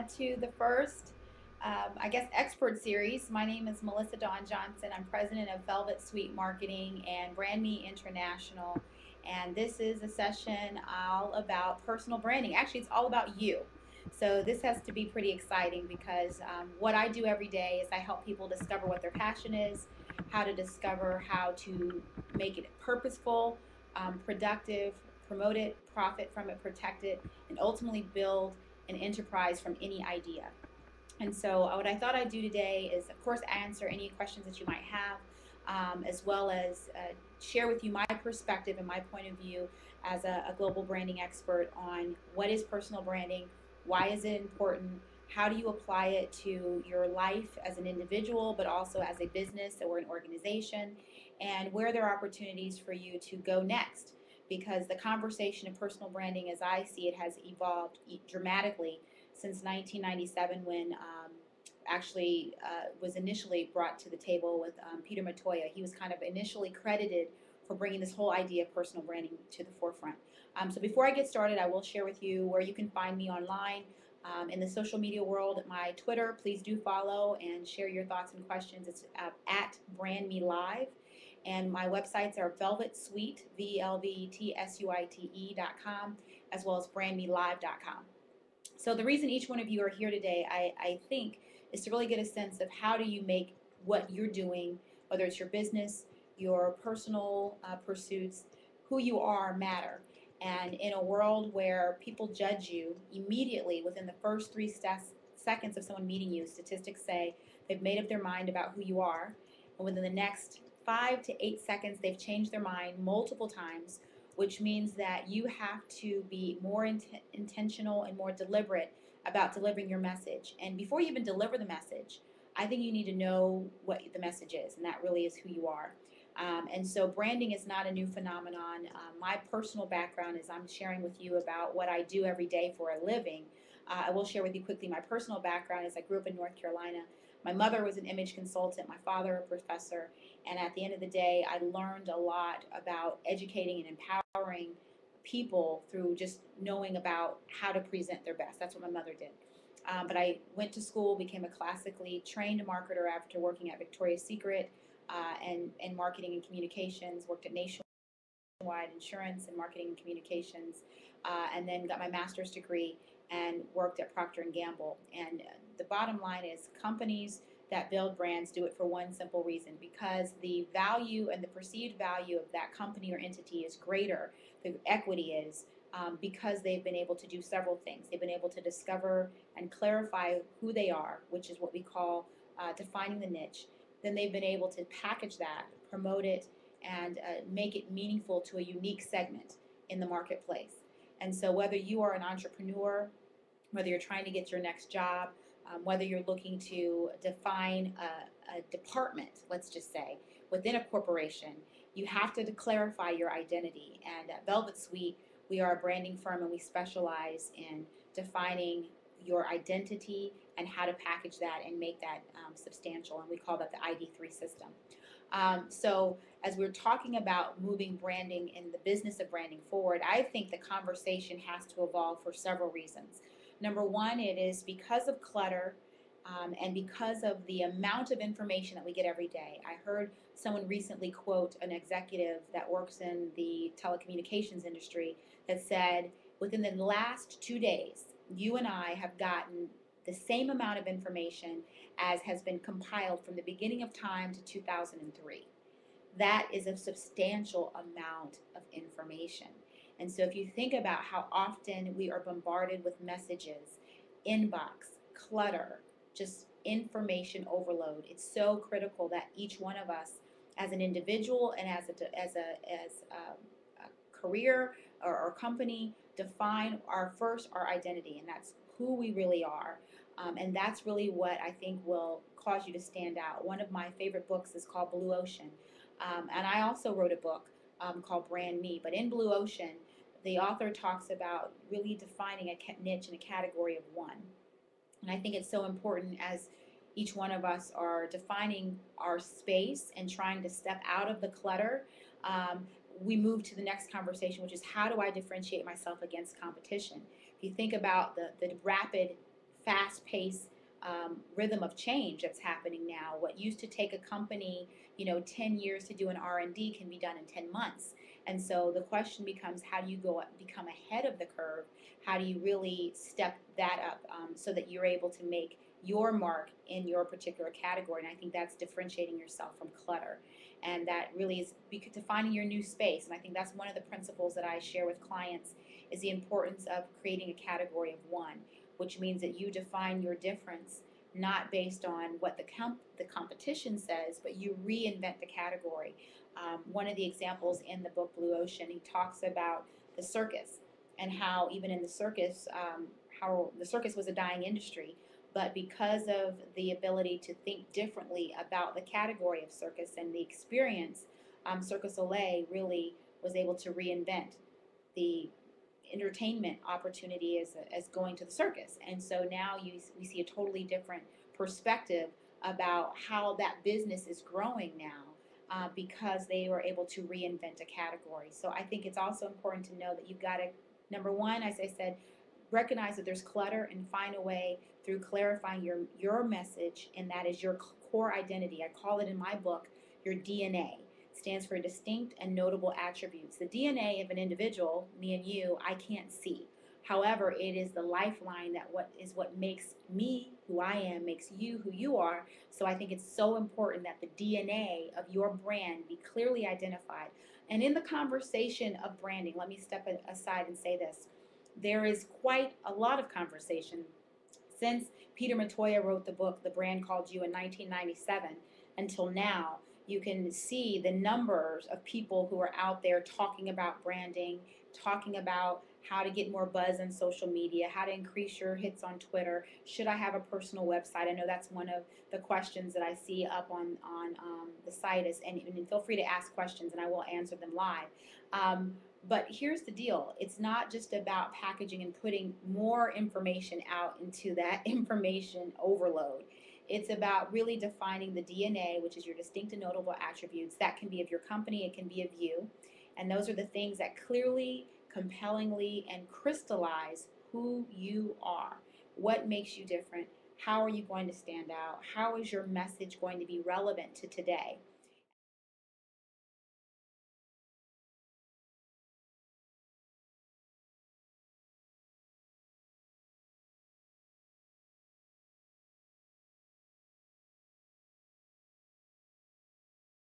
to the first, I guess, expert series. My name is Melissa Dawn Johnson. I'm president of Velvet Suite Marketing and Brand Me International. And this is a session all about personal branding. Actually, it's all about you. So this has to be pretty exciting because what I do every day is I help people discover what their passion is, how to discover how to make it purposeful, productive, promote it, profit from it, protect it, and ultimately build an enterprise from any idea. And so what I thought I'd do today is, of course, answer any questions that you might have, as well as share with you my perspective and my point of view as a global branding expert on what is personal branding, why is it important, how do you apply it to your life as an individual, but also as a business or an organization, and where there are opportunities for you to go next. Because the conversation of personal branding, as I see it, has evolved dramatically since 1997 when was initially brought to the table with Peter Matoya. He was kind of initially credited for bringing this whole idea of personal branding to the forefront. So before I get started, I will share with you where you can find me online. In the social media world, my Twitter, please do follow and share your thoughts and questions. It's at Brand Me Live. And my websites are Velvet Suite, VLVTSUITE.com, as well as brandmelive.com. So the reason each one of you are here today, I think, is to really get a sense of how do you make what you're doing, whether it's your business, your personal pursuits, who you are, matter. And in a world where people judge you immediately within the first 3 seconds of someone meeting you, statistics say they've made up their mind about who you are, and within the next 5 to 8 seconds, they've changed their mind multiple times, which means that you have to be more intentional and more deliberate about delivering your message. And before you even deliver the message, I think you need to know what the message is, and that really is who you are. And so branding is not a new phenomenon. My personal background is I'm sharing with you about what I do every day for a living. I will share with you quickly my personal background is I grew up in North Carolina. My mother was an image consultant, my father a professor, and at the end of the day, I learned a lot about educating and empowering people through just knowing about how to present their best. That's what my mother did. But I went to school, became a classically trained marketer after working at Victoria's Secret and marketing and communications, worked at Nationwide Insurance and marketing and communications, and then got my master's degree and worked at Procter & Gamble. And the bottom line is companies that build brands do it for one simple reason, because the value and the perceived value of that company or entity is greater, the equity is, because they've been able to do several things. They've been able to discover and clarify who they are, which is what we call defining the niche. Then they've been able to package that, promote it, and make it meaningful to a unique segment in the marketplace. And so whether you are an entrepreneur, whether you're trying to get your next job, whether you're looking to define a department, let's just say, within a corporation, you have to clarify your identity. And at Velvet Suite, we are a branding firm and we specialize in defining your identity and how to package that and make that substantial. And we call that the ID3 system. So as we're talking about moving branding in the business of branding forward, I think the conversation has to evolve for several reasons. Number one, it is because of clutter and because of the amount of information that we get every day. I heard someone recently quote an executive that works in the telecommunications industry that said, within the last 2 days, you and I have gotten the same amount of information as has been compiled from the beginning of time to 2003. That is a substantial amount of information. And so if you think about how often we are bombarded with messages, inbox, clutter, just information overload, it's so critical that each one of us as an individual and as a career or company define our identity, and that's who we really are. And that's really what I think will cause you to stand out. One of my favorite books is called Blue Ocean. And I also wrote a book called Brand Me. But in Blue Ocean, the author talks about really defining a niche and a category of one. And I think it's so important as each one of us are defining our space and trying to step out of the clutter, we move to the next conversation, which is how do I differentiate myself against competition? If you think about the rapid fast-paced rhythm of change that's happening now. What used to take a company, 10 years to do an R&D can be done in 10 months. And so the question becomes, how do you become ahead of the curve? How do you really step that up so that you're able to make your mark in your particular category? And I think that's differentiating yourself from clutter. And that really is defining your new space. And I think that's one of the principles that I share with clients is the importance of creating a category of one, which means that you define your difference not based on what the competition says, but you reinvent the category. One of the examples in the book Blue Ocean, he talks about the circus and how even in the circus, how the circus was a dying industry, but because of the ability to think differently about the category of circus and the experience, Cirque du Soleil really was able to reinvent the entertainment opportunity as going to the circus. And so now we see a totally different perspective about how that business is growing now because they were able to reinvent a category. So I think it's also important to know that you've got to, number one, as I said, recognize that there's clutter and find a way through clarifying your message, and that is your core identity. I call it in my book your DNA. Stands for distinct and notable attributes. The DNA of an individual, me and you, I can't see. However, it is the lifeline that what makes me who I am, makes you who you are. So I think it's so important that the DNA of your brand be clearly identified. And in the conversation of branding, let me step aside and say this. There is quite a lot of conversation since Peter Montoya wrote the book, The Brand Called You, in 1997 until now. You can see the numbers of people who are out there talking about branding, talking about how to get more buzz on social media, how to increase your hits on Twitter. Should I have a personal website? I know that's one of the questions that I see up on the site. And feel free to ask questions, and I will answer them live. But here's the deal. It's not just about packaging and putting more information out into that information overload. It's about really defining the DNA, which is your distinct and notable attributes. That can be of your company, it can be of you. And those are the things that clearly, compellingly, and crystallize who you are. What makes you different? How are you going to stand out? How is your message going to be relevant to today?